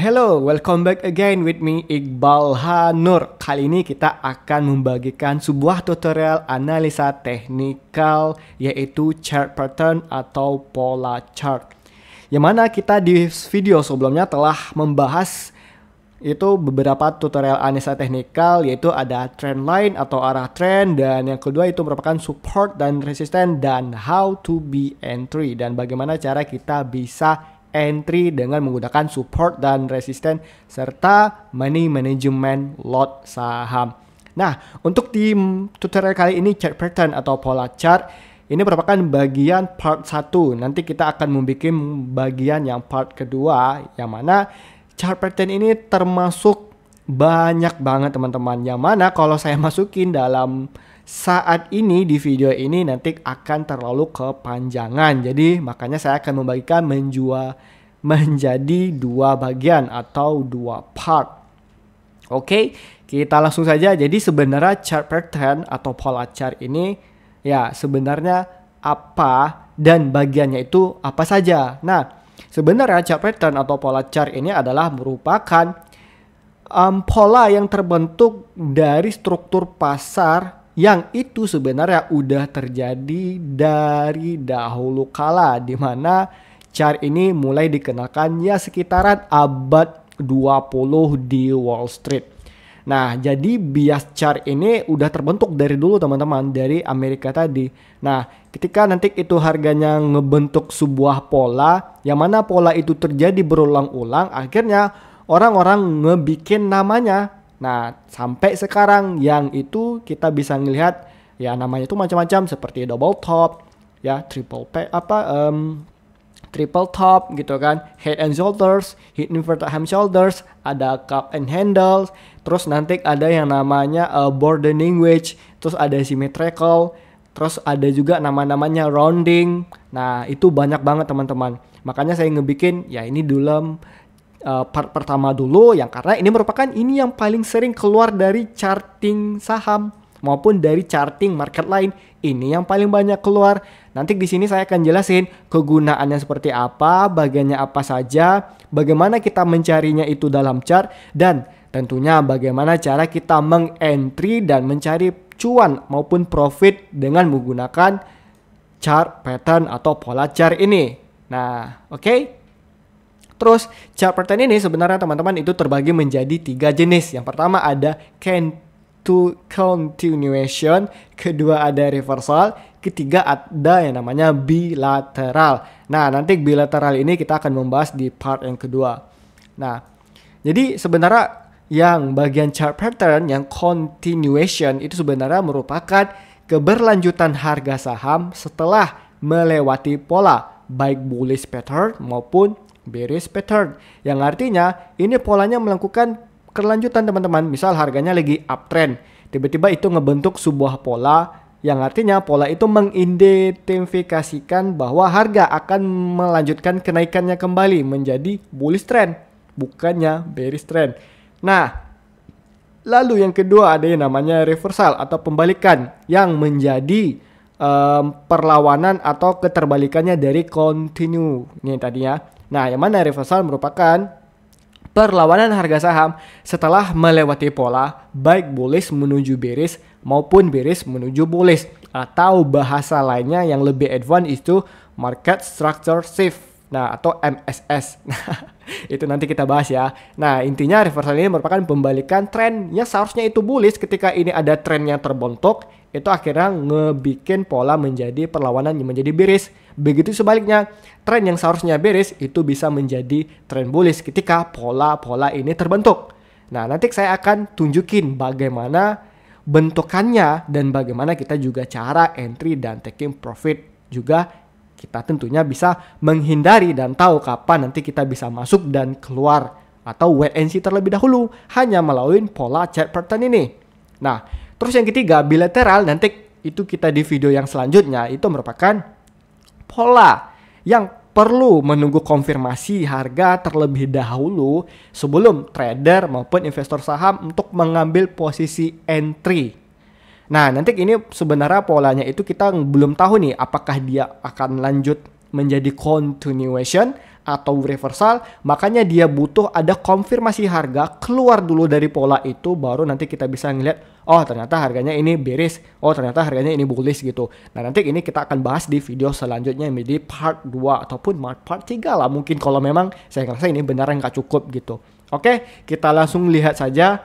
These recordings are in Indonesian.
Hello, welcome back again with me Iqbal Hanur. Kali ini kita akan membagikan sebuah tutorial analisa teknikal yaitu chart pattern atau pola chart. Yang mana kita di video sebelumnya telah membahas itu beberapa tutorial analisa teknikal, yaitu ada trend line atau arah trend, dan yang kedua itu merupakan support dan resisten, dan how to be entry, dan bagaimana cara kita bisa entry dengan menggunakan support dan resisten serta money management lot saham. Nah, untuk di tutorial kali ini chart pattern atau pola chart ini merupakan bagian part 1. Nanti kita akan membuat bagian yang part kedua, yang mana chart pattern ini termasuk banyak banget teman-teman. Yang mana kalau saya masukin dalam saat ini di video ini nanti akan terlalu kepanjangan. Jadi makanya saya akan membagikan menjadi dua bagian atau dua part. Oke, kita langsung saja. Jadi sebenarnya chart pattern atau pola chart ini ya sebenarnya apa dan bagiannya itu apa saja. Nah, sebenarnya chart pattern atau pola chart ini adalah merupakan pola yang terbentuk dari struktur pasar yang itu sebenarnya udah terjadi dari dahulu kala, di mana chart ini mulai dikenalkan ya sekitaran abad 20 di Wall Street. Nah, jadi bias chart ini udah terbentuk dari dulu teman-teman, dari Amerika tadi. Nah, ketika nanti itu harganya ngebentuk sebuah pola, yang mana pola itu terjadi berulang-ulang, akhirnya orang-orang ngebikin namanya. Nah, sampai sekarang yang itu kita bisa ngelihat ya namanya itu macam-macam seperti double top, ya triple top gitu kan, head and shoulders, head inverted hand shoulders, ada cup and handles, terus nanti ada yang namanya broadening wedge, terus ada symmetrical, terus ada juga nama-namanya rounding. Nah, itu banyak banget teman-teman. Makanya saya ngebikin ya ini dulu part pertama dulu, yang karena ini merupakan ini yang paling sering keluar dari charting saham maupun dari charting market lain. Ini yang paling banyak keluar. Nanti di sini saya akan jelasin kegunaannya seperti apa, bagiannya apa saja, bagaimana kita mencarinya itu dalam chart, dan tentunya bagaimana cara kita mengentry dan mencari cuan maupun profit dengan menggunakan chart pattern atau pola chart ini. Nah, oke. Terus chart pattern ini sebenarnya teman-teman itu terbagi menjadi 3 jenis. Yang pertama ada continuation, kedua ada reversal, ketiga ada yang namanya bilateral. Nah, nanti bilateral ini kita akan membahas di part yang kedua. Nah, jadi sebenarnya yang bagian chart pattern yang continuation itu sebenarnya merupakan keberlanjutan harga saham setelah melewati pola baik bullish pattern maupun bearish pattern, yang artinya ini polanya melakukan kelanjutan teman-teman. Misal harganya lagi uptrend, tiba-tiba itu ngebentuk sebuah pola, yang artinya pola itu mengidentifikasikan bahwa harga akan melanjutkan kenaikannya kembali menjadi bullish trend, bukannya bearish trend. Nah, lalu yang kedua ada yang namanya reversal atau pembalikan, yang menjadi perlawanan atau keterbalikannya dari continue ini tadinya. Nah, yang mana reversal merupakan perlawanan harga saham setelah melewati pola baik bullish menuju bearish maupun bearish menuju bullish, atau bahasa lainnya yang lebih advance itu market structure shift, nah atau MSS. Itu nanti kita bahas ya. Nah, intinya reversal ini merupakan pembalikan tren yang seharusnya itu bullish, ketika ini ada tren yang terbentuk itu akhirnya ngebikin pola menjadi perlawanan yang menjadi bearish. Begitu sebaliknya, tren yang seharusnya bearish itu bisa menjadi tren bullish ketika pola-pola ini terbentuk. Nah, nanti saya akan tunjukin bagaimana bentukannya dan bagaimana kita juga cara entry dan taking profit. Juga kita tentunya bisa menghindari dan tahu kapan nanti kita bisa masuk dan keluar atau wait and see terlebih dahulu hanya melalui pola chart pattern ini. Nah, terus yang ketiga bilateral, nanti itu kita di video yang selanjutnya, itu merupakan pola yang perlu menunggu konfirmasi harga terlebih dahulu sebelum trader maupun investor saham untuk mengambil posisi entry. Nah, nanti ini sebenarnya polanya itu kita belum tahu nih apakah dia akan lanjut menjadi continuation atau reversal, makanya dia butuh ada konfirmasi harga keluar dulu dari pola itu, baru nanti kita bisa ngeliat, oh ternyata harganya ini bearish, oh ternyata harganya ini bullish gitu. Nah nanti ini kita akan bahas di video selanjutnya, di part 2 ataupun part 3 lah mungkin, kalau memang saya ngerasa ini beneran nggak cukup gitu. Oke, kita langsung lihat saja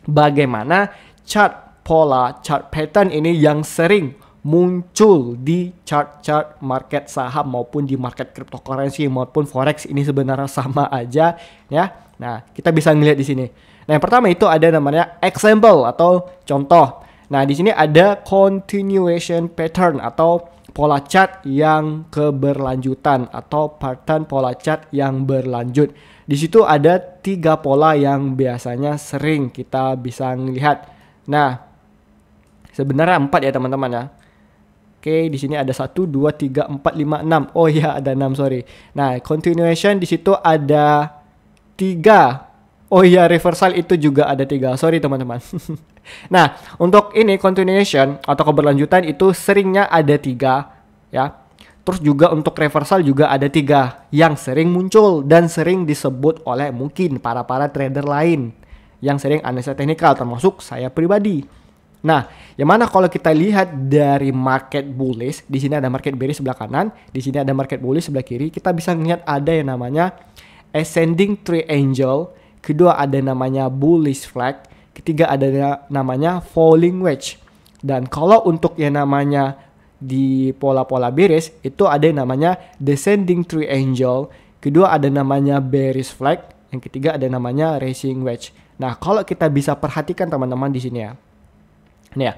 bagaimana chart pola, chart pattern ini yang sering muncul di chart-chart market saham maupun di market cryptocurrency maupun forex. Ini sebenarnya sama aja ya. Nah, kita bisa ngelihat di sini. Nah, yang pertama itu ada namanya example atau contoh. Nah, di sini ada continuation pattern atau pola chart yang keberlanjutan atau pattern pola chart yang berlanjut. Di situ ada 3 pola yang biasanya sering kita bisa melihat. Nah, sebenarnya 4 ya teman-teman ya. Oke, di sini ada 1, 2, 3, 4, 5, 6. Oh iya, ada 6, sorry. Nah, continuation di situ ada 3. Oh iya, reversal itu juga ada 3. Sorry teman-teman. Nah, untuk ini continuation atau keberlanjutan itu seringnya ada 3 ya. Terus juga untuk reversal juga ada 3 yang sering muncul dan sering disebut oleh mungkin para trader lain yang sering analisa teknikal, termasuk saya pribadi. Nah, yang mana kalau kita lihat dari market bullish, di sini ada market bearish sebelah kanan, di sini ada market bullish sebelah kiri, kita bisa melihat ada yang namanya ascending triangle, kedua ada namanya bullish flag, ketiga ada namanya falling wedge. Dan kalau untuk yang namanya di pola-pola bearish itu ada yang namanya descending triangle, kedua ada namanya bearish flag, yang ketiga ada namanya rising wedge. Nah, kalau kita bisa perhatikan teman-teman di sini ya. Nih ya,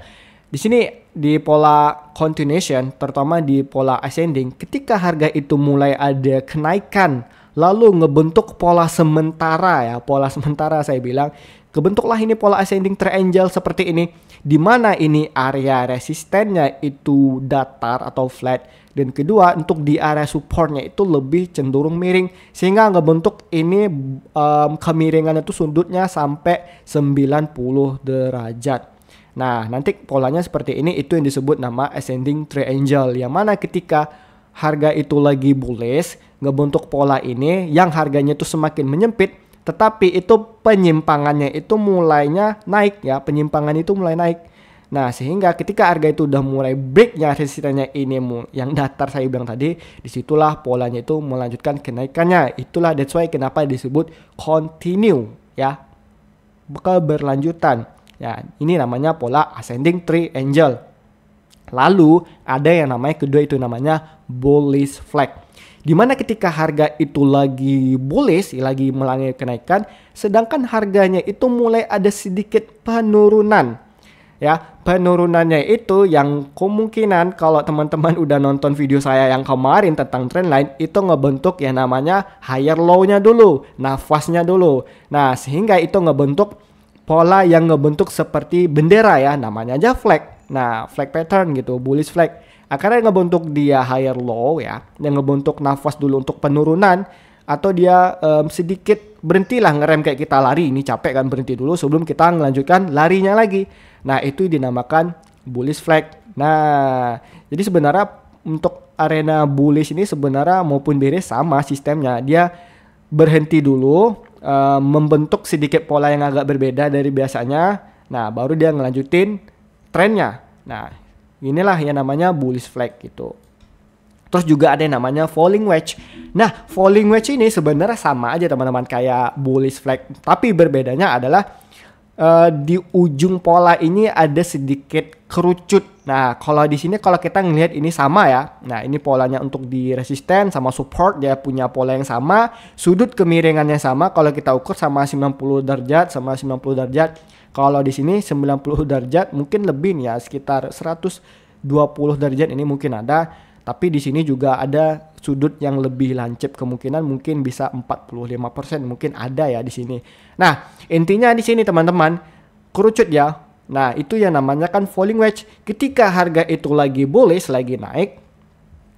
di sini di pola continuation, terutama di pola ascending, ketika harga itu mulai ada kenaikan, lalu ngebentuk pola sementara ya, pola sementara saya bilang, kebentuklah ini pola ascending triangle seperti ini, di mana ini area resistennya itu datar atau flat, dan kedua untuk di area supportnya itu lebih cenderung miring, sehingga ngebentuk ini kemiringannya itu sudutnya sampai 90 derajat. Nah, nanti polanya seperti ini, itu yang disebut nama ascending triangle, yang mana ketika harga itu lagi bullish, ngebentuk pola ini yang harganya itu semakin menyempit, tetapi itu penyimpangannya itu mulainya naik ya, penyimpangan itu mulai naik. Nah, sehingga ketika harga itu udah mulai breaknya resistennya ini yang datar saya bilang tadi, disitulah polanya itu melanjutkan kenaikannya. Itulah that's why kenapa disebut continue ya, keberlanjutan. Ya, ini namanya pola ascending triangle. Lalu ada yang namanya kedua, itu namanya bullish flag. Dimana ketika harga itu lagi bullish, lagi melangit kenaikan, sedangkan harganya itu mulai ada sedikit penurunan. Ya, penurunannya itu yang kemungkinan kalau teman-teman udah nonton video saya yang kemarin tentang trendline, itu ngebentuk yang namanya higher low-nya dulu, nafasnya dulu. Nah, sehingga itu ngebentuk pola yang ngebentuk seperti bendera ya, namanya aja flag. Nah, flag pattern gitu, bullish flag. Akarnya ngebentuk dia higher low ya, yang ngebentuk nafas dulu untuk penurunan, atau dia sedikit berhentilah ngerem kayak kita lari, ini capek kan, berhenti dulu sebelum kita melanjutkan larinya lagi. Nah, itu dinamakan bullish flag. Nah, jadi sebenarnya untuk arena bullish ini sebenarnya maupun bearish sama sistemnya. Dia berhenti dulu, membentuk sedikit pola yang agak berbeda dari biasanya. Nah, baru dia ngelanjutin trennya. Nah, inilah yang namanya bullish flag gitu. Terus juga ada yang namanya falling wedge. Nah, falling wedge ini sebenarnya sama aja teman-teman kayak bullish flag, tapi berbedanya adalah di ujung pola ini ada sedikit kerucut. Nah, kalau di sini kalau kita ngelihat ini sama ya. Nah, ini polanya untuk di resisten sama support dia punya pola yang sama, sudut kemiringannya sama. Kalau kita ukur sama 90 derajat sama 90 derajat. Kalau di sini 90 derajat mungkin lebih nih ya, sekitar 120 derajat ini mungkin ada. Tapi di sini juga ada sudut yang lebih lancip, kemungkinan mungkin bisa 45% mungkin ada ya di sini. Nah, intinya di sini teman-teman, kerucut ya. Nah, itu yang namanya kan falling wedge. Ketika harga itu lagi bullish, lagi naik,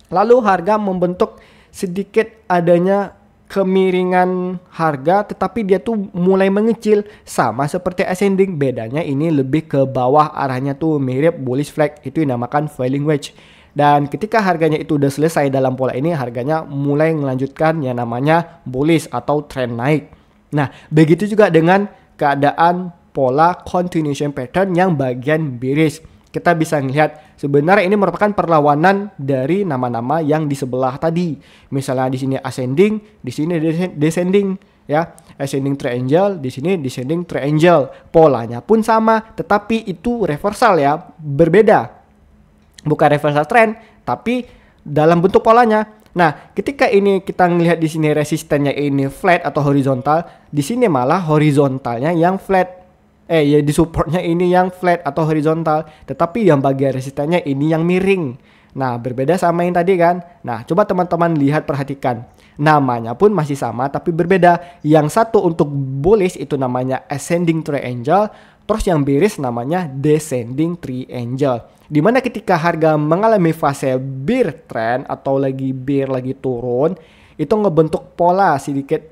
lalu harga membentuk sedikit adanya kemiringan harga, tetapi dia tuh mulai mengecil, sama seperti ascending. Bedanya ini lebih ke bawah, arahnya tuh mirip bullish flag, itu dinamakan falling wedge. Dan ketika harganya itu udah selesai dalam pola ini, harganya mulai melanjutkan yang namanya bullish atau tren naik. Nah, begitu juga dengan keadaan pola continuation pattern yang bagian bearish. Kita bisa melihat sebenarnya ini merupakan perlawanan dari nama-nama yang di sebelah tadi. Misalnya di sini ascending, di sini descending, ya. Ascending triangle, di sini descending triangle. Polanya pun sama, tetapi itu reversal ya, berbeda. Bukan reversal trend, tapi dalam bentuk polanya. Nah, ketika ini kita melihat di sini resistennya ini flat atau horizontal, di sini malah horizontalnya yang flat. Ya di supportnya ini yang flat atau horizontal, tetapi yang bagian resistennya ini yang miring. Nah, berbeda sama yang tadi kan. Nah, coba teman-teman lihat, perhatikan. Namanya pun masih sama tapi berbeda. Yang satu untuk bullish itu namanya ascending triangle, terus yang bearish namanya descending triangle. Dimana ketika harga mengalami fase bear trend atau lagi bear lagi turun, itu ngebentuk pola sedikit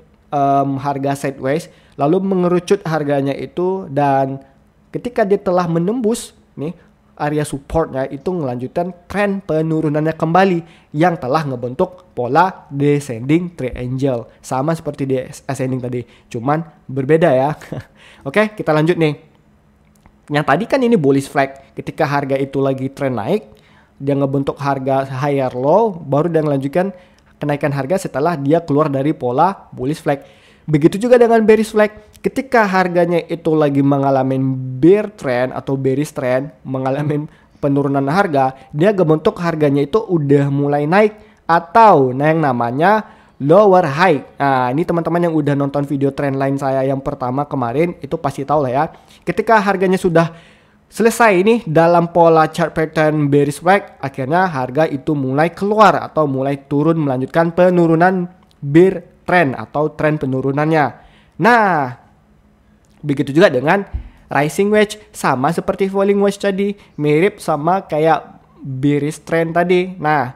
harga sideways, lalu mengerucut harganya itu, dan ketika dia telah menembus nih area supportnya, itu melanjutkan tren penurunannya kembali yang telah ngebentuk pola descending triangle, sama seperti di ascending tadi, cuman berbeda ya. Oke, kita lanjut nih. Yang tadi kan ini bullish flag, ketika harga itu lagi tren naik, dia ngebentuk harga higher low, baru dia melanjutkan kenaikan harga setelah dia keluar dari pola bullish flag. Begitu juga dengan bearish flag, ketika harganya itu lagi mengalami bear trend atau bearish trend, mengalami penurunan harga, dia ngebentuk harganya itu udah mulai naik atau yang namanya lower high. Nah, ini teman-teman yang udah nonton video trendline saya yang pertama kemarin itu pasti tahu lah ya. Ketika harganya sudah selesai ini dalam pola chart pattern bearish flag, akhirnya harga itu mulai keluar atau mulai turun, melanjutkan penurunan bear trend atau tren penurunannya. Nah, begitu juga dengan rising wedge, sama seperti falling wedge tadi, mirip sama kayak bearish trend tadi. Nah,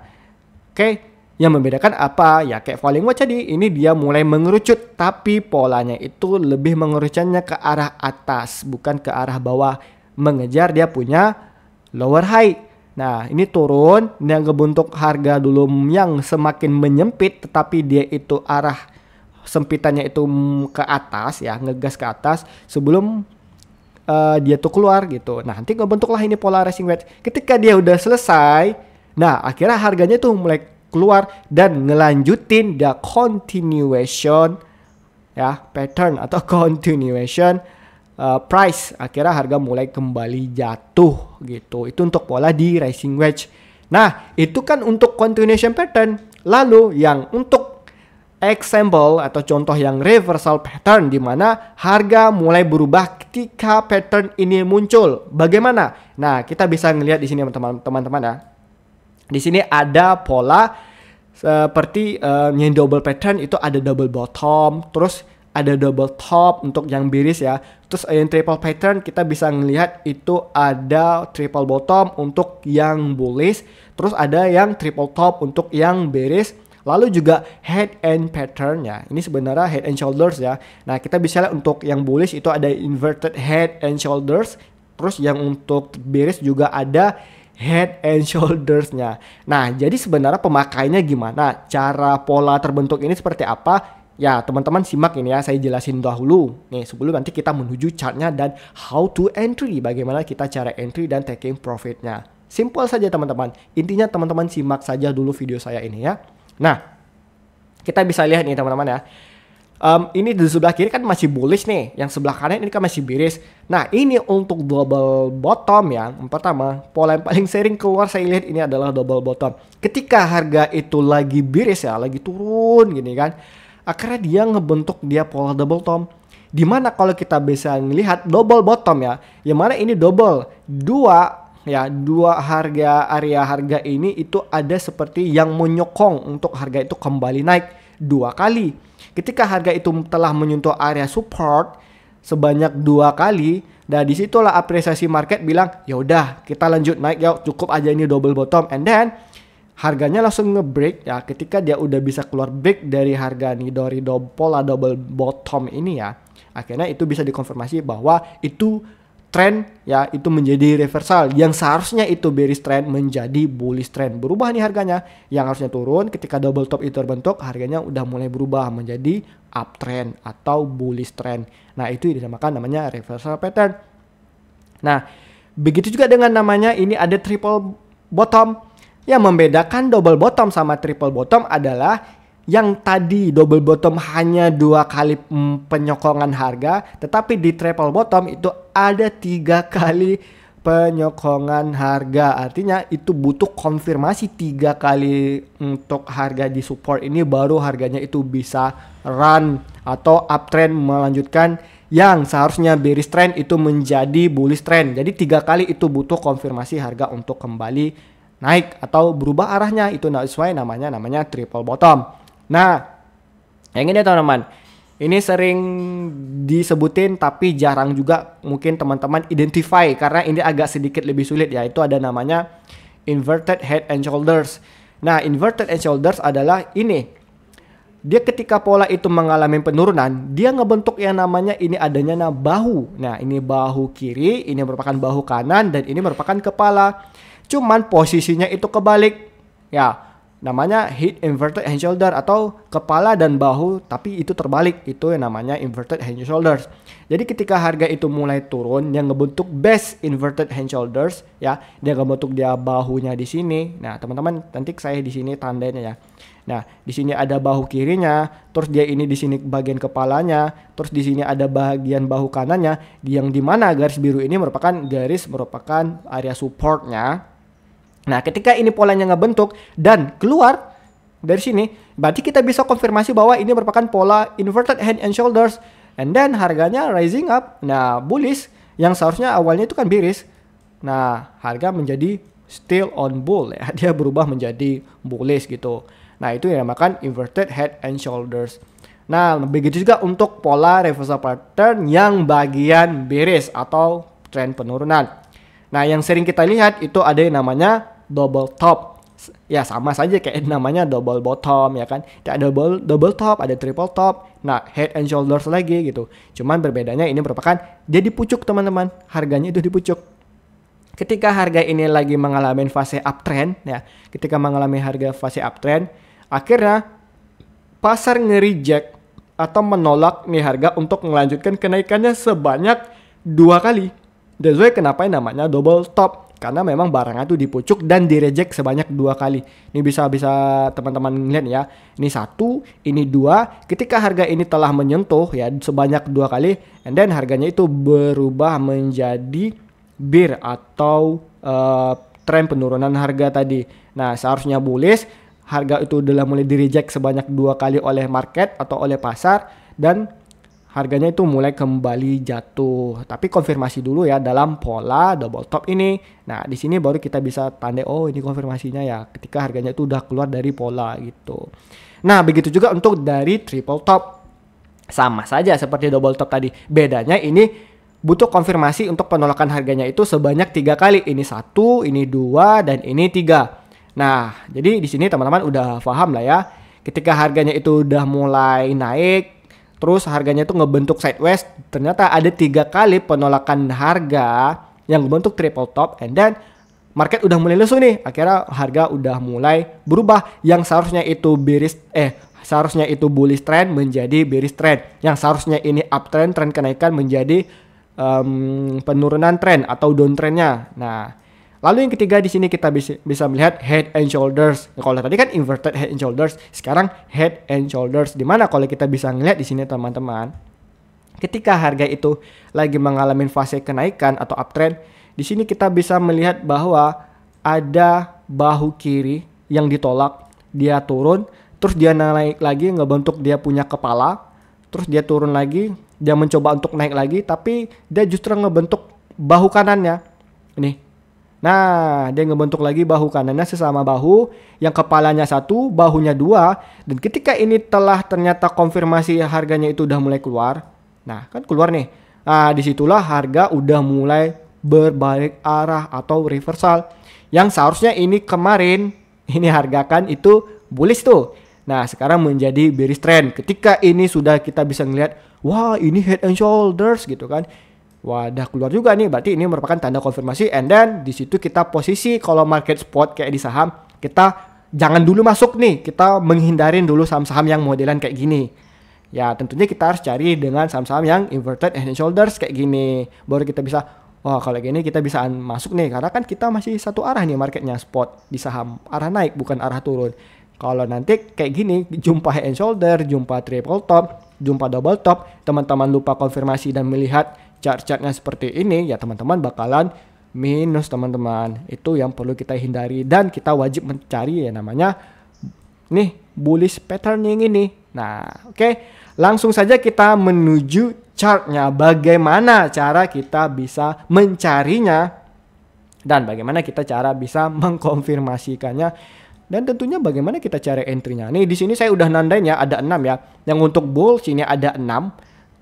oke, yang membedakan apa? Ya kayak falling wedge tadi, ini dia mulai mengerucut, tapi polanya itu lebih mengerucutnya ke arah atas, bukan ke arah bawah, mengejar dia punya lower high. Nah, ini turun dan ngebentuk harga dulu yang semakin menyempit, tetapi dia itu arah sempitannya itu ke atas ya, ngegas ke atas sebelum dia tuh keluar gitu. Nah, nanti ngebentuklah ini pola rising wedge. Ketika dia udah selesai, nah akhirnya harganya tuh mulai keluar dan ngelanjutin the continuation ya, pattern atau continuation price. Akhirnya harga mulai kembali jatuh gitu. Itu untuk pola di rising wedge. Nah, itu kan untuk continuation pattern. Lalu yang untuk example atau contoh yang reversal pattern, di mana harga mulai berubah ketika pattern ini muncul. Bagaimana? Nah, kita bisa ngelihat di sini teman-teman ya. Di sini ada pola seperti yang double pattern, itu ada double bottom, terus ada double top untuk yang bearish ya. Terus yang triple pattern kita bisa ngelihat itu ada triple bottom untuk yang bullish, terus ada yang triple top untuk yang bearish. Lalu juga head and pattern ya. Ini sebenarnya head and shoulders ya. Nah, kita bisa lihat untuk yang bullish itu ada inverted head and shoulders. Terus yang untuk bearish juga ada head and shoulders-nya. Nah, jadi sebenarnya pemakaiannya gimana? Cara pola terbentuk ini seperti apa? Ya, teman-teman simak ini ya, saya jelasin dahulu. Nih, sebelum nanti kita menuju chartnya dan how to entry. Bagaimana kita cara entry dan taking profitnya. Simple saja teman-teman. Intinya teman-teman simak saja dulu video saya ini ya. Nah, kita bisa lihat nih teman-teman ya. Ini di sebelah kiri kan masih bullish nih. Yang sebelah kanan ini kan masih bearish. Nah, ini untuk double bottom ya. Yang pertama, pola yang paling sering keluar saya lihat ini adalah double bottom. Ketika harga itu lagi bearish ya, lagi turun gini kan, akhirnya dia ngebentuk dia pola double bottom. Dimana kalau kita bisa melihat double bottom ya, yang mana ini double, dua harga, area harga ini itu ada seperti yang menyokong untuk harga itu kembali naik dua kali. Ketika harga itu telah menyentuh area support sebanyak dua kali, dan disitulah apresiasi market bilang ya udah kita lanjut naik ya, cukup aja ini double bottom, and then harganya langsung nge-break ya. Ketika dia udah bisa keluar break dari harga nih dari pola double bottom ini ya, akhirnya itu bisa dikonfirmasi bahwa itu uptrend ya itu menjadi reversal, yang seharusnya itu bearish trend menjadi bullish trend. Berubah nih harganya, yang harusnya turun ketika double top itu terbentuk, harganya udah mulai berubah menjadi uptrend atau bullish trend. Nah, itu dinamakan namanya reversal pattern. Nah, begitu juga dengan namanya ini ada triple bottom. Yang membedakan double bottom sama triple bottom adalah yang tadi double bottom hanya 2 kali penyokongan harga, tetapi di triple bottom itu ada 3 kali penyokongan harga. Artinya itu butuh konfirmasi 3 kali untuk harga di support ini baru harganya itu bisa run atau uptrend melanjutkan yang seharusnya bearish trend itu menjadi bullish trend. Jadi 3 kali itu butuh konfirmasi harga untuk kembali naik atau berubah arahnya. Itu sesuai namanya triple bottom. Nah, yang ini teman-teman, ini sering disebutin tapi jarang juga mungkin teman-teman identify karena ini agak sedikit lebih sulit, yaitu ada namanya inverted head and shoulders. Nah, inverted head and shoulders adalah ini. Dia ketika pola itu mengalami penurunan, dia ngebentuk yang namanya ini adanya bahu. Nah, ini bahu kiri, ini merupakan bahu kanan, dan ini merupakan kepala. Cuman posisinya itu kebalik. Ya, namanya head inverted hand shoulder atau kepala dan bahu tapi itu terbalik. Itu yang namanya inverted hand shoulders. Jadi ketika harga itu mulai turun, yang ngebentuk base inverted hand shoulders ya, dia ngebentuk dia bahunya di sini. Nah, teman-teman, nanti saya di sini tandanya ya. Nah, di sini ada bahu kirinya, terus dia ini di sini bagian kepalanya, terus di sini ada bagian bahu kanannya, yang dimana garis biru ini merupakan area supportnya. Nah, ketika ini polanya ngebentuk dan keluar dari sini, berarti kita bisa konfirmasi bahwa ini merupakan pola inverted head and shoulders, and then harganya rising up. Nah, bullish yang seharusnya awalnya itu kan bearish. Nah, harga menjadi still on bull ya, dia berubah menjadi bullish gitu. Nah, itu yang dinamakan inverted head and shoulders. Nah, begitu juga untuk pola reversal pattern yang bagian bearish atau tren penurunan. Nah, yang sering kita lihat itu ada yang namanya double top. Ya, sama saja kayak namanya double bottom ya kan. Ada double top, ada triple top. Nah, head and shoulders lagi gitu. Cuman berbedanya ini merupakan dia dipucuk, teman-teman. Harganya itu dipucuk. Ketika harga ini lagi mengalami fase uptrend ya, ketika mengalami harga fase uptrend, akhirnya pasar nge-reject atau menolak nih harga untuk melanjutkan kenaikannya sebanyak 2 kali. That's why kenapa namanya double top, karena memang barangnya itu dipucuk dan direject sebanyak 2 kali. Ini bisa teman-teman lihat ya. Ini 1, ini 2. Ketika harga ini telah menyentuh ya sebanyak 2 kali, and then harganya itu berubah menjadi bear atau tren penurunan harga tadi. Nah, seharusnya bullish, harga itu udah mulai di-reject sebanyak 2 kali oleh market atau oleh pasar, dan harganya itu mulai kembali jatuh. Tapi konfirmasi dulu ya dalam pola double top ini. Nah, di sini baru kita bisa tanda, oh ini konfirmasinya ya ketika harganya itu udah keluar dari pola gitu. Nah, begitu juga untuk dari triple top. Sama saja seperti double top tadi. Bedanya ini butuh konfirmasi untuk penolakan harganya itu sebanyak 3 kali. Ini 1, ini 2, dan ini 3. Nah, jadi di sini teman-teman udah paham lah ya. Ketika harganya itu udah mulai naik, terus harganya itu ngebentuk sideways, ternyata ada 3 kali penolakan harga yang ngebentuk triple top, and then market udah mulai lesu nih. Akhirnya harga udah mulai berubah, yang seharusnya itu seharusnya itu bullish trend menjadi bearish trend, yang seharusnya ini uptrend, tren kenaikan, menjadi penurunan tren atau downtrendnya. Nah, lalu yang ketiga di sini kita bisa melihat head and shoulders. Kalau tadi kan inverted head and shoulders, sekarang head and shoulders. Dimana kalau kita bisa ngelihat di sini teman-teman, ketika harga itu lagi mengalami fase kenaikan atau uptrend, di sini kita bisa melihat bahwa ada bahu kiri yang ditolak, dia turun, terus dia naik lagi ngebentuk dia punya kepala, terus dia turun lagi, dia mencoba untuk naik lagi, tapi dia justru ngebentuk bahu kanannya. Ini. Nah, dia ngebentuk lagi bahu kanannya sesama bahu, yang kepalanya 1, bahunya 2, dan ketika ini telah ternyata konfirmasi harganya itu udah mulai keluar. Nah, kan keluar nih. Nah, disitulah harga udah mulai berbalik arah atau reversal. Yang seharusnya ini kemarin ini harga kan itu bullish tuh. Nah, sekarang menjadi bearish trend. Ketika ini sudah kita bisa ngelihat, wah ini head and shoulders gitu kan. Wah, udah keluar juga nih, berarti ini merupakan tanda konfirmasi. And then di situ kita posisi kalau market spot kayak di saham, kita jangan dulu masuk nih, kita menghindarin dulu saham-saham yang modelan kayak gini. Ya tentunya kita harus cari dengan saham-saham yang inverted head and shoulders kayak gini. Baru kita bisa, wah kalau gini kita bisa masuk nih, karena kan kita masih satu arah nih marketnya, spot di saham arah naik bukan arah turun. Kalau nanti kayak gini, jumpa head and shoulder, jumpa triple top, jumpa double top, teman-teman lupa konfirmasi dan melihat chart-chartnya seperti ini, ya teman-teman bakalan minus teman-teman. Itu yang perlu kita hindari, dan kita wajib mencari ya namanya nih bullish pattern yang ini. Nah oke, langsung saja kita menuju chartnya, bagaimana cara kita bisa mencarinya dan bagaimana kita cara bisa mengkonfirmasikannya, dan tentunya bagaimana kita cari entry-nya. Nih di sini saya udah nandain ya, ada 6 ya. Yang untuk bull sini ada 6.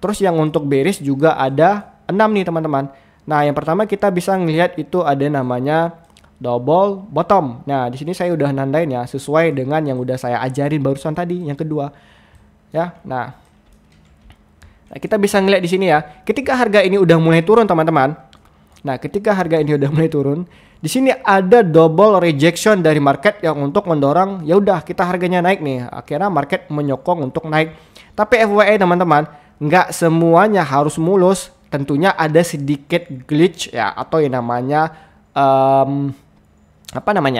Terus yang untuk bearish juga ada 6 nih teman-teman. Nah, yang pertama kita bisa ngelihat itu ada namanya double bottom. Nah, di sini saya udah nandain ya sesuai dengan yang udah saya ajarin barusan tadi, yang kedua. Ya. Nah, kita bisa ngelihat di sini ya. Ketika harga ini udah mulai turun, teman-teman. Nah, ketika harga ini udah mulai turun, di sini ada double rejection dari market yang untuk mendorong, ya udah kita harganya naik nih. Akhirnya market menyokong untuk naik. Tapi FYI teman-teman, nggak semuanya harus mulus. Tentunya ada sedikit glitch ya, atau yang namanya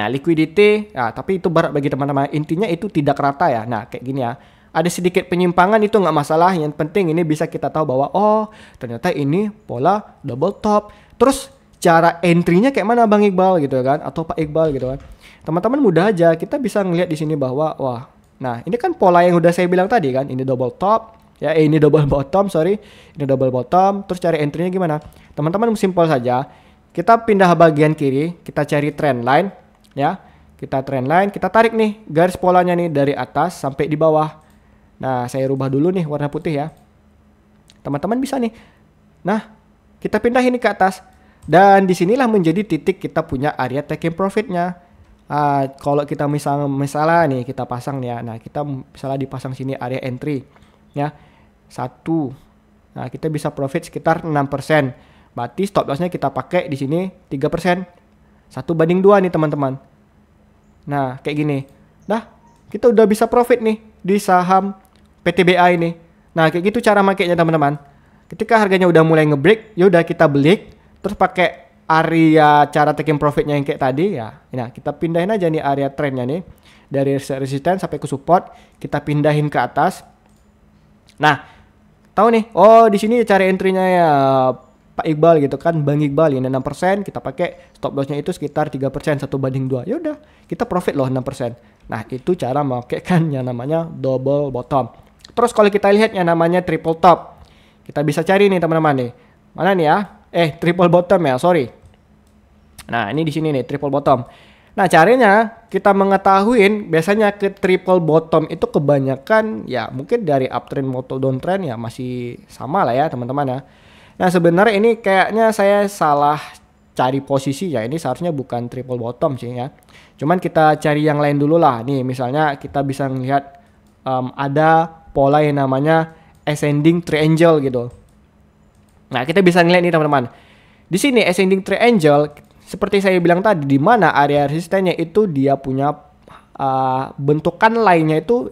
liquidity ya, tapi itu berat bagi teman-teman. Intinya itu tidak rata ya. Nah kayak gini ya, ada sedikit penyimpangan, itu nggak masalah. Yang penting ini bisa kita tahu bahwa oh ternyata ini pola double top. Terus cara entry-nya kayak mana Bang Iqbal gitu kan, atau Pak Iqbal gitu kan. Teman-teman mudah aja, kita bisa ngelihat di sini bahwa wah, nah ini kan pola yang udah saya bilang tadi kan, ini double top. Ya, ini double bottom, sorry. Ini double bottom. Terus cari entry-nya gimana? Teman-teman simpel saja. Kita pindah bagian kiri, kita cari trend line, ya. Kita trend line, kita tarik nih garis polanya nih dari atas sampai di bawah. Nah, saya rubah dulu nih warna putih ya. Teman-teman bisa nih. Nah, kita pindah ini ke atas. Dan disinilah menjadi titik kita punya area taking profit-nya. Kalau kita misalnya nih kita pasang nih ya. Nah, kita misalnya dipasang sini area entry, ya. 1. Nah, kita bisa profit sekitar 6%. Berarti stop loss-nya kita pakai di sini 3%. 1/2 nih, teman-teman. Nah, kayak gini. Nah, kita udah bisa profit nih di saham PTBA ini. Nah, kayak gitu cara makainya, teman-teman. Ketika harganya udah mulai ngebreak, ya udah kita beli, terus pakai area cara taking profitnya yang kayak tadi ya. Nah, kita pindahin aja nih area trendnya nih. Dari resistance sampai ke support, kita pindahin ke atas. Nah, tahu nih, oh di sini cari entry-nya ya Pak Iqbal gitu kan, Bang Iqbal ini 6%, kita pakai stop loss-nya itu sekitar 3%, 1/2. Ya udah, kita profit loh 6%. Nah, itu cara memakaikan yang namanya double bottom. Terus kalau kita lihat yang namanya triple top, kita bisa cari nih teman-teman nih. Mana nih ya? Triple bottom ya, sorry. Nah, ini di sini nih triple bottom. Nah, caranya kita mengetahui biasanya ke triple bottom itu kebanyakan ya mungkin dari uptrend maupun downtrend ya masih sama lah ya teman-teman ya. Nah, sebenarnya ini kayaknya saya salah cari posisi ya. Ini seharusnya bukan triple bottom sih ya. Cuman kita cari yang lain dulu lah. Nih, misalnya kita bisa melihat ada pola yang namanya ascending triangle gitu. Nah, kita bisa ngeliat nih teman-teman. Di sini ascending triangle seperti saya bilang tadi, di mana area resistennya itu dia punya bentukan lainnya itu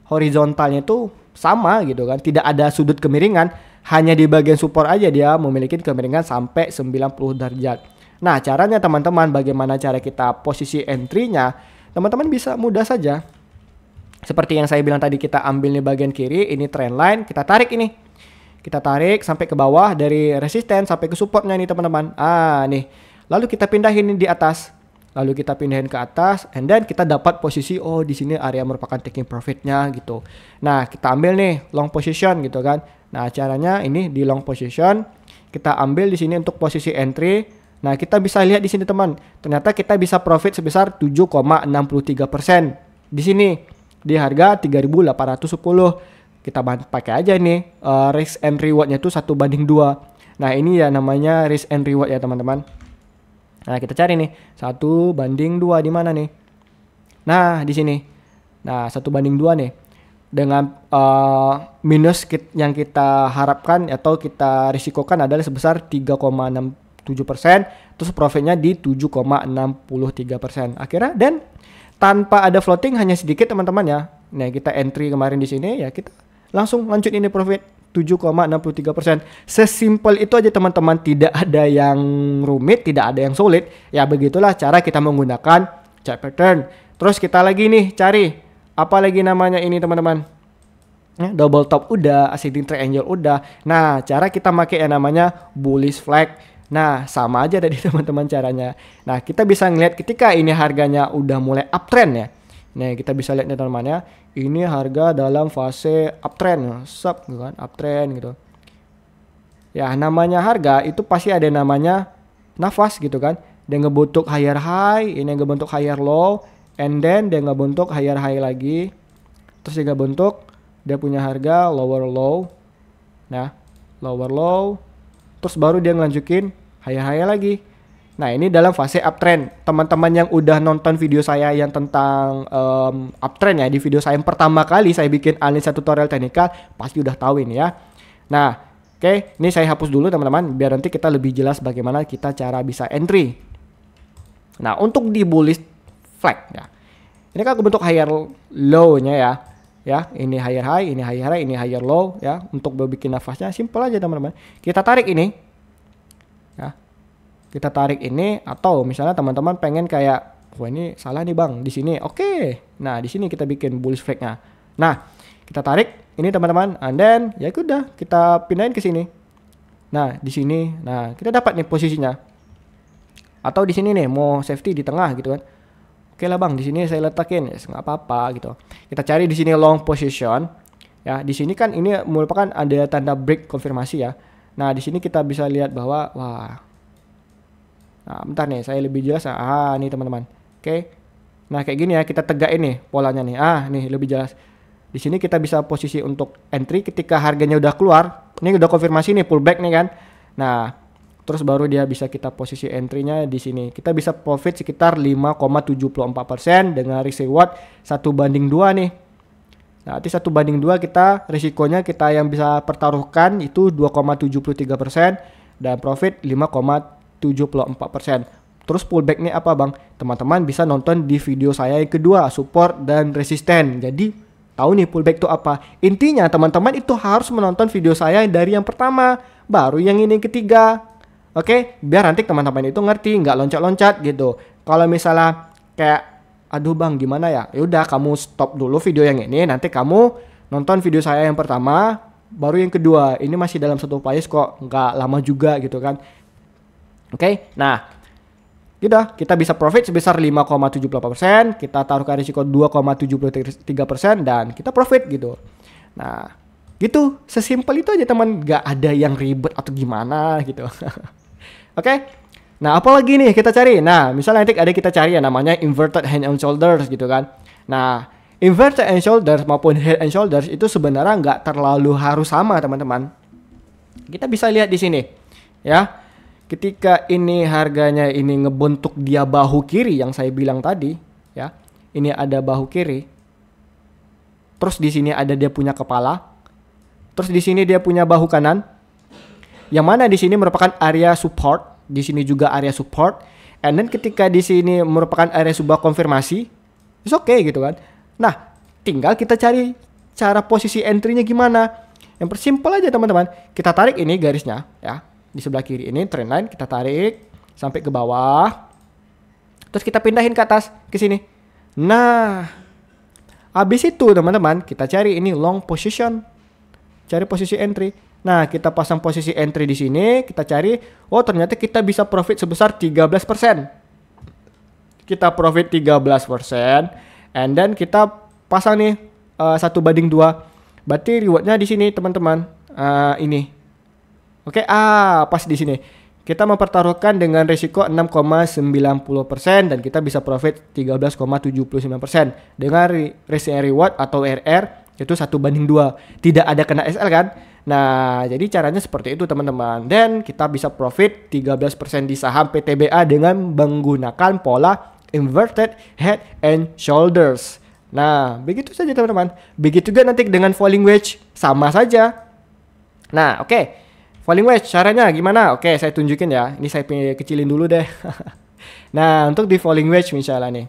horizontalnya itu sama gitu kan. Tidak ada sudut kemiringan, hanya di bagian support aja dia memiliki kemiringan sampai 90 derajat. Nah, caranya teman-teman, bagaimana cara kita posisi entry-nya? Teman-teman bisa mudah saja. Seperti yang saya bilang tadi, kita ambil nih bagian kiri, ini trend line, kita tarik ini. Kita tarik sampai ke bawah dari resisten sampai ke supportnya nih teman-teman. Nih. Lalu kita pindahin di atas. Lalu kita pindahin ke atas, and then kita dapat posisi, oh di sini area merupakan taking profitnya gitu. Nah, kita ambil nih long position gitu kan. Nah, caranya ini di long position, kita ambil di sini untuk posisi entry. Nah, kita bisa lihat di sini teman. Ternyata kita bisa profit sebesar 7,63% di sini di harga 3.810. Kita pakai aja nih risk and rewardnya itu 1/2. Nah, ini ya namanya risk and reward ya teman-teman. Nah, kita cari nih 1/2 di mana nih? Nah, di sini. Nah, 1/2 nih. dengan minus yang kita harapkan atau kita risikokan adalah sebesar 3,67%, terus profitnya di 7,63%. Akhirnya dan tanpa ada floating, hanya sedikit teman-teman ya. Nah, kita entry kemarin di sini ya, kita langsung lanjut ini profit 7,63%. Sesimpel itu aja teman-teman, tidak ada yang rumit, tidak ada yang sulit. Ya begitulah cara kita menggunakan chart pattern. Terus kita lagi nih cari apa lagi namanya ini teman-teman. Double top udah, ascending triangle udah. Nah, cara kita pakai yang namanya bullish flag. Nah, sama aja tadi teman-teman caranya. Nah, kita bisa ngeliat ketika ini harganya udah mulai uptrend ya. Nah, kita bisa lihat nih teman-teman ya. Ini harga dalam fase uptrend, sub gitu kan, uptrend gitu. Ya, namanya harga itu pasti ada namanya nafas gitu kan. Dia ngebentuk higher high, ini ngebentuk higher low, and then dia ngebentuk higher high lagi. Terus dia ngebentuk, dia punya harga lower low. Nah, lower low. Terus baru dia ngelanjutin higher high lagi. Nah, ini dalam fase uptrend. Teman-teman yang udah nonton video saya yang tentang uptrend ya, di video saya yang pertama kali saya bikin analisa tutorial teknikal, pasti udah tahu ini ya. Nah, oke, ini saya hapus dulu teman-teman, biar nanti kita lebih jelas bagaimana kita cara bisa entry. Nah, untuk di bullish flag ya, ini kan bentuk higher low-nya ya. Ya, ini higher high, ini higher high, ini higher low ya. Untuk bikin nafasnya simple aja teman-teman. Kita tarik ini. Ya. Kita tarik ini, atau misalnya teman-teman pengen kayak, wah ini salah nih bang di sini. Oke. Nah, di sini kita bikin bullish flag-nya. Nah, kita tarik ini teman-teman, and then ya udah kita pindahin ke sini. Nah, di sini. Nah, kita dapat nih posisinya. Atau di sini nih mau safety di tengah gitu kan. Oke lah bang, di sini saya letakin, ya nggak apa-apa gitu. Kita cari di sini long position. Ya, di sini kan ini merupakan ada tanda break konfirmasi ya. Nah, di sini kita bisa lihat bahwa wah. Nah, bentar nih, saya lebih jelas. Ah, nih teman-teman. Oke. Nah, kayak gini ya, kita tegakin nih polanya nih. Ah, nih lebih jelas. Di sini kita bisa posisi untuk entry ketika harganya udah keluar. Ini udah konfirmasi nih, pullback nih kan. Nah, terus baru dia bisa kita posisi entry-nya di sini. Kita bisa profit sekitar 5,74% dengan risk reward 1/2 nih. Nah, nanti 1/2 kita risikonya kita yang bisa pertaruhkan itu 2,73% dan profit 5,74%. Terus pullback nih apa bang? Teman-teman bisa nonton di video saya yang kedua, support dan resisten. Jadi tahu nih pullback itu apa. Intinya teman-teman itu harus menonton video saya dari yang pertama, baru yang ini yang ketiga. Oke, biar nanti teman-teman itu ngerti, nggak loncat-loncat gitu. Kalau misalnya kayak, aduh bang gimana ya? Yaudah kamu stop dulu video yang ini, nanti kamu nonton video saya yang pertama, baru yang kedua. Ini masih dalam satu playlist kok, nggak lama juga gitu kan. Oke, nah udah kita bisa profit sebesar 5,78%, kita taruhkan risiko 2,73% dan kita profit gitu. Nah, gitu, sesimpel itu aja teman, nggak ada yang ribet atau gimana gitu. Oke, nah apalagi nih kita cari? Nah, misalnya nanti ada kita cari ya namanya inverted head and shoulders gitu kan. Nah, inverted and shoulders maupun head and shoulders itu sebenarnya nggak terlalu harus sama teman-teman. Kita bisa lihat di sini ya. Ketika ini harganya ini ngebentuk dia bahu kiri yang saya bilang tadi ya. Ini ada bahu kiri. Terus di sini ada dia punya kepala. Terus di sini dia punya bahu kanan. Yang mana di sini merupakan area support, di sini juga area support. And then ketika di sini merupakan area sebuah konfirmasi, it's okay gitu kan. Nah, tinggal kita cari cara posisi entry-nya gimana. Yang persimpel aja teman-teman. Kita tarik ini garisnya ya. Di sebelah kiri ini trendline kita tarik sampai ke bawah. Terus kita pindahin ke atas ke sini. Nah, habis itu teman-teman kita cari ini long position. Cari posisi entry. Nah, kita pasang posisi entry di sini, kita cari, oh ternyata kita bisa profit sebesar 13%. Kita profit 13%, and then kita pasang nih 1/2. Berarti rewardnya di sini teman-teman. Ini. Oke, pas di sini. Kita mempertaruhkan dengan risiko 6,90% dan kita bisa profit 13,79%. Dengan risk and reward atau RR itu 1/2. Tidak ada kena SL kan? Nah, jadi caranya seperti itu teman-teman. Dan kita bisa profit 13% di saham PTBA dengan menggunakan pola inverted head and shoulders. Nah, begitu saja teman-teman. Begitu juga nanti dengan falling wedge, sama saja. Nah, oke. Falling wedge caranya gimana? Oke, saya tunjukin ya. Ini saya kecilin dulu deh. Nah, untuk di falling wedge misalnya nih.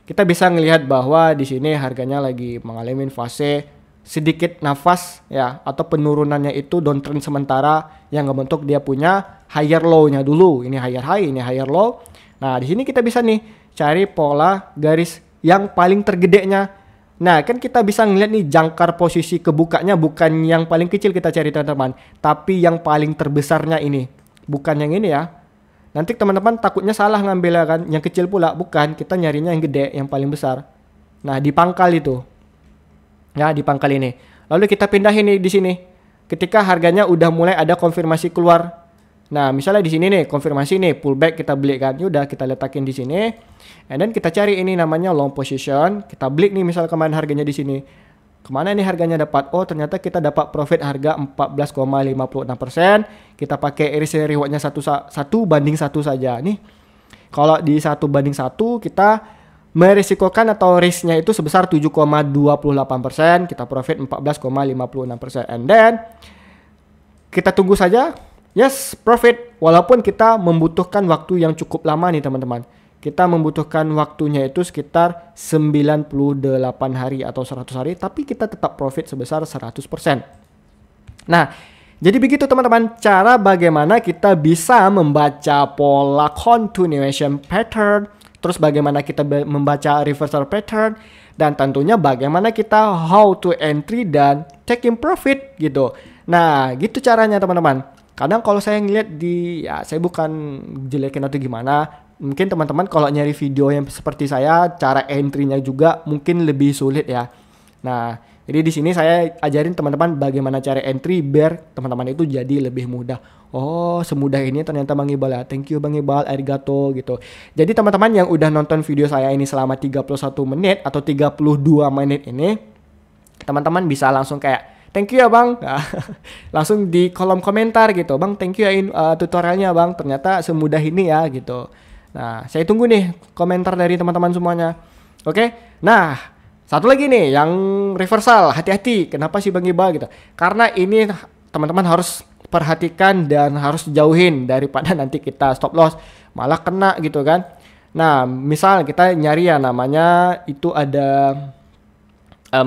Kita bisa ngelihat bahwa di sini harganya lagi mengalami fase sedikit nafas ya, atau penurunannya itu downtrend sementara yang ngebentuk dia punya higher low-nya dulu. Ini higher high, ini higher low. Nah, di sini kita bisa nih cari pola garis yang paling tergedenya. Nah, kan kita bisa ngeliat nih jangkar posisi kebukanya bukan yang paling kecil kita cari teman-teman, tapi yang paling terbesarnya ini. Bukan yang ini ya. Nanti teman-teman takutnya salah ngambil kan, yang kecil pula. Bukan, kita nyarinya yang gede, yang paling besar. Nah, di pangkal itu. Ya, di pangkal ini. Lalu kita pindahin nih di sini. Ketika harganya udah mulai ada konfirmasi keluar. Nah, misalnya di sini nih, konfirmasi nih, pullback kita beli kan. Yaudah, kita letakin di sini. And then kita cari ini namanya long position. Kita beli nih misalnya kemana harganya di sini. Kemana nih harganya dapat? Oh, ternyata kita dapat profit harga 14,56%. Kita pakai risk rewardnya 1 banding 1 saja. Nih, kalau di 1 banding 1 kita merisikokan atau risknya itu sebesar 7,28%. Kita profit 14,56%. And then kita tunggu saja. Yes, profit. Walaupun kita membutuhkan waktu yang cukup lama nih teman-teman. Kita membutuhkan waktunya itu sekitar 98 hari atau 100 hari. Tapi kita tetap profit sebesar 100%. Nah, jadi begitu teman-teman. Cara bagaimana kita bisa membaca pola continuation pattern. Terus bagaimana kita membaca reversal pattern. Dan tentunya bagaimana kita how to entry dan taking profit gitu. Nah, gitu caranya teman-teman. Kadang kalau saya ngeliat ya saya bukan jelekin atau gimana. Mungkin teman-teman kalau nyari video yang seperti saya, cara entry-nya juga mungkin lebih sulit ya. Nah, jadi di sini saya ajarin teman-teman bagaimana cara entry biar teman-teman itu jadi lebih mudah. Oh, semudah ini ternyata Bang Iqbal ya. Thank you Bang Iqbal, arigato gitu. Jadi teman-teman yang udah nonton video saya ini selama 31 menit atau 32 menit ini, teman-teman bisa langsung kayak thank you ya Bang. Nah, langsung di kolom komentar gitu. Bang, thank you ya tutorialnya Bang. Ternyata semudah ini ya gitu. Nah, saya tunggu nih komentar dari teman-teman semuanya. Oke. Nah, satu lagi nih yang reversal. Hati-hati. Kenapa sih Bang Iqbal gitu? Karena ini teman-teman harus perhatikan dan harus jauhin daripada nanti kita stop loss malah kena gitu kan. Nah, misal kita nyari ya namanya itu ada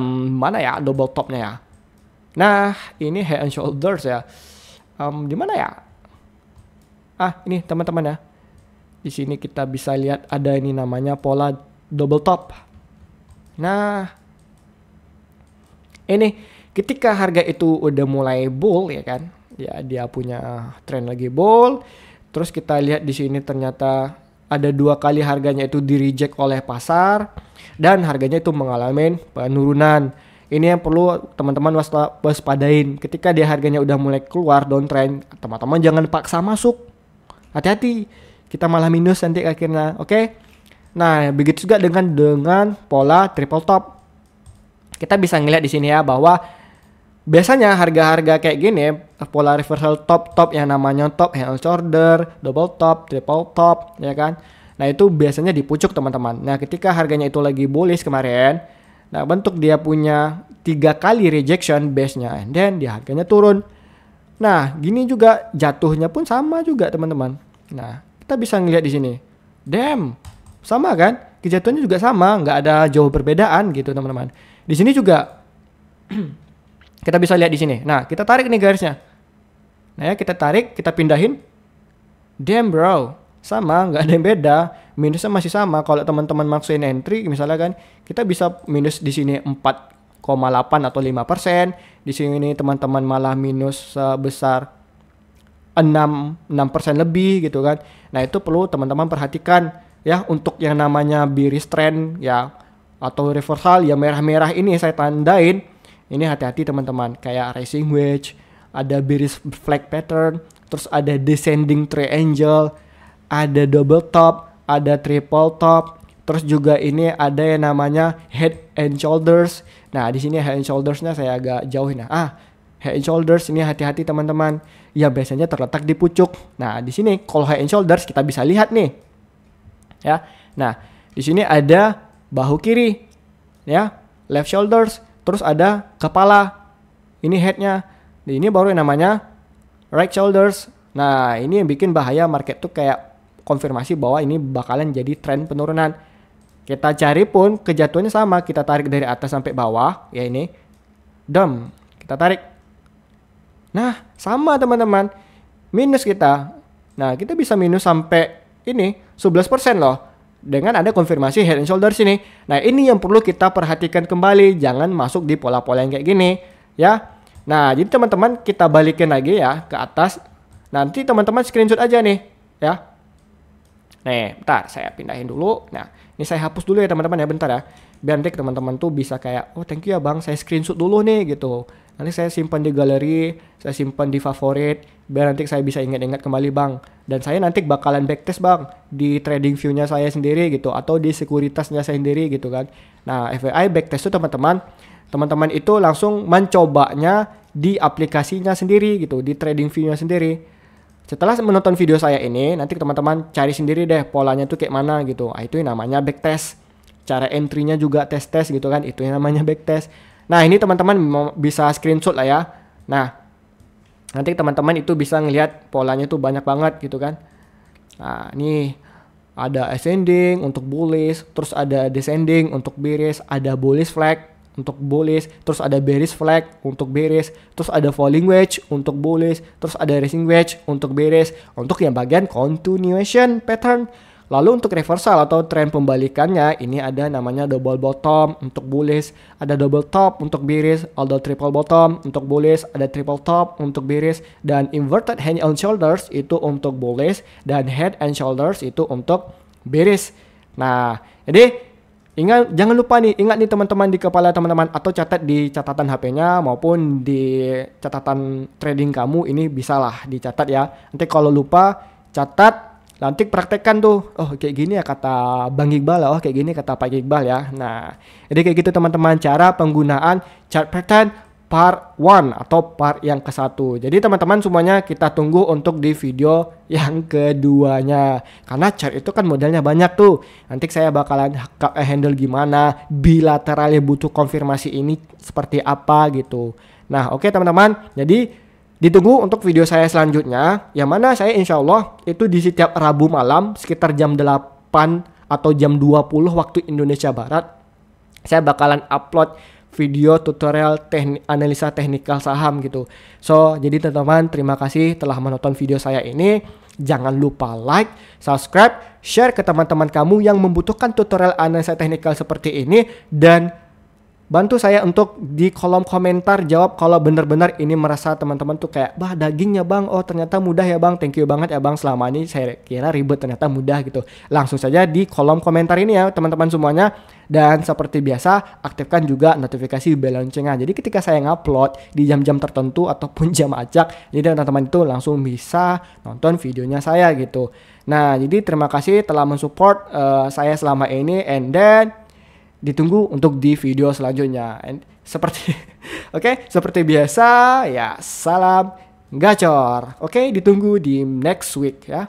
mana ya double topnya ya. Nah, ini head and shoulders ya. Di mana ya? Ah, ini teman-teman ya. Di sini kita bisa lihat ada ini namanya pola double top. Nah, ini ketika harga itu udah mulai bull ya kan. Ya, dia punya trend lagi bull. Terus kita lihat di sini ternyata ada 2 kali harganya itu di reject oleh pasar dan harganya itu mengalami penurunan. Ini yang perlu teman-teman waspadain. Ketika dia harganya udah mulai keluar downtrend, teman-teman jangan paksa masuk. Hati-hati. Kita malah minus nanti akhirnya. Oke. Nah, begitu juga dengan pola triple top. Kita bisa ngeliat di sini ya bahwa biasanya harga-harga kayak gini, pola reversal top yang namanya top, head and shoulder, double top, triple top, ya kan. Nah, itu biasanya di pucuk teman-teman. Nah, ketika harganya itu lagi bullish kemarin, nah bentuk dia punya 3 kali rejection base-nya, and then dia harganya turun. Nah, gini juga jatuhnya pun sama juga teman-teman. Nah, kita bisa ngelihat di sini. Damn, sama kan? Kejatuhannya juga sama, nggak ada jauh perbedaan gitu teman-teman. Di sini juga kita bisa lihat di sini. Nah, kita tarik nih garisnya. Nah, ya kita tarik, kita pindahin. Damn bro, sama, nggak ada yang beda. Minusnya masih sama. Kalau teman-teman maksain entry, misalnya kan, kita bisa minus di sini 4,8 atau 5%. Di sini teman-teman malah minus sebesar 6% lebih gitu kan. Nah, itu perlu teman-teman perhatikan ya untuk yang namanya bearish trend ya atau reversal yang merah-merah ini saya tandain. Ini hati-hati teman-teman, kayak rising wedge, ada bearish flag pattern, terus ada descending triangle, ada double top, ada triple top, terus juga ini ada yang namanya head and shoulders. Nah, di sini head and shoulders-nya saya agak jauhin. Head and shoulders ini hati-hati teman-teman. Ya biasanya terletak di pucuk. Nah, di sini kalau head and shoulders kita bisa lihat nih. Ya. Nah, di sini ada bahu kiri. ya, left shoulders, terus ada kepala, ini headnya, ini baru yang namanya right shoulders. Nah ini yang bikin bahaya market tuh kayak konfirmasi bahwa ini bakalan jadi tren penurunan. Kita cari pun kejatuhannya sama, kita tarik dari atas sampai bawah, ya ini, dom, kita tarik. Nah sama teman-teman, minus kita. Nah kita bisa minus sampai ini 11% loh. Dengan ada konfirmasi head and shoulders ini. Nah ini yang perlu kita perhatikan kembali. Jangan masuk di pola-pola yang kayak gini ya. Nah jadi teman-teman kita balikin lagi ya ke atas. Nanti teman-teman screenshot aja nih ya. Nih bentar saya pindahin dulu. Nah ini saya hapus dulu ya teman-teman ya, bentar ya. Biar nanti teman-teman tuh bisa kayak, oh thank you ya bang, saya screenshot dulu nih gitu. Nanti saya simpan di galeri, saya simpan di favorit, biar nanti saya bisa ingat-ingat kembali bang. Dan saya nanti bakalan backtest bang di trading view-nya saya sendiri gitu, atau di sekuritasnya saya sendiri gitu kan. Nah FYI backtest itu teman-teman itu langsung mencobanya di aplikasinya sendiri gitu, di trading view-nya sendiri. Setelah menonton video saya ini, nanti teman-teman cari sendiri deh polanya tuh kayak mana gitu. Nah, itu yang namanya backtest. Cara entry-nya juga tes-tes gitu kan, itu yang namanya backtest. Nah ini teman-teman bisa screenshot lah ya. Nah nanti teman-teman itu bisa ngelihat polanya tuh banyak banget gitu kan. Nah ini ada ascending untuk bullish, terus ada descending untuk bearish, ada bullish flag untuk bullish, terus ada bearish flag untuk bearish, terus ada falling wedge untuk bullish, terus ada rising wedge untuk bearish, untuk yang bagian continuation pattern. Lalu untuk reversal atau tren pembalikannya, ini ada namanya double bottom untuk bullish, ada double top untuk bearish, ada triple bottom untuk bullish, ada triple top untuk bearish, dan inverted head and shoulders itu untuk bullish, dan head and shoulders itu untuk bearish. Nah, jadi jangan lupa nih, ingat nih teman-teman di kepala teman-teman, atau catat di catatan HP-nya maupun di catatan trading kamu, ini bisalah dicatat ya. Nanti kalau lupa, catat. Nanti praktekkan tuh, oh kayak gini ya kata Bang Iqbal, oh kayak gini kata Pak Iqbal ya. Nah, jadi kayak gitu teman-teman cara penggunaan chart pattern part 1 atau part yang ke-1. Jadi teman-teman semuanya kita tunggu untuk di video yang keduanya. Karena chart itu kan modelnya banyak tuh. Nanti saya bakalan handle gimana, bilateralnya butuh konfirmasi ini seperti apa gitu. Nah oke teman-teman, jadi ditunggu untuk video saya selanjutnya, yang mana saya insya Allah itu di setiap Rabu malam sekitar jam 8 atau jam 20 waktu Indonesia Barat, saya bakalan upload video tutorial analisa teknikal saham gitu. So jadi teman-teman terima kasih telah menonton video saya ini. Jangan lupa like, subscribe, share ke teman-teman kamu yang membutuhkan tutorial analisa teknikal seperti ini, dan bantu saya untuk di kolom komentar jawab kalau benar-benar ini merasa teman-teman tuh kayak, bah dagingnya bang, oh ternyata mudah ya bang, thank you banget ya bang, selama ini saya kira ribet ternyata mudah gitu. Langsung saja di kolom komentar ini ya teman-teman semuanya. Dan seperti biasa aktifkan juga notifikasi bel loncengnya. Jadi ketika saya ngupload di jam-jam tertentu ataupun jam acak, jadi teman-teman itu langsung bisa nonton videonya saya gitu. Nah jadi terima kasih telah mensupport saya selama ini, and then ditunggu untuk di video selanjutnya. Seperti seperti biasa ya, salam gacor. Ditunggu di next week ya.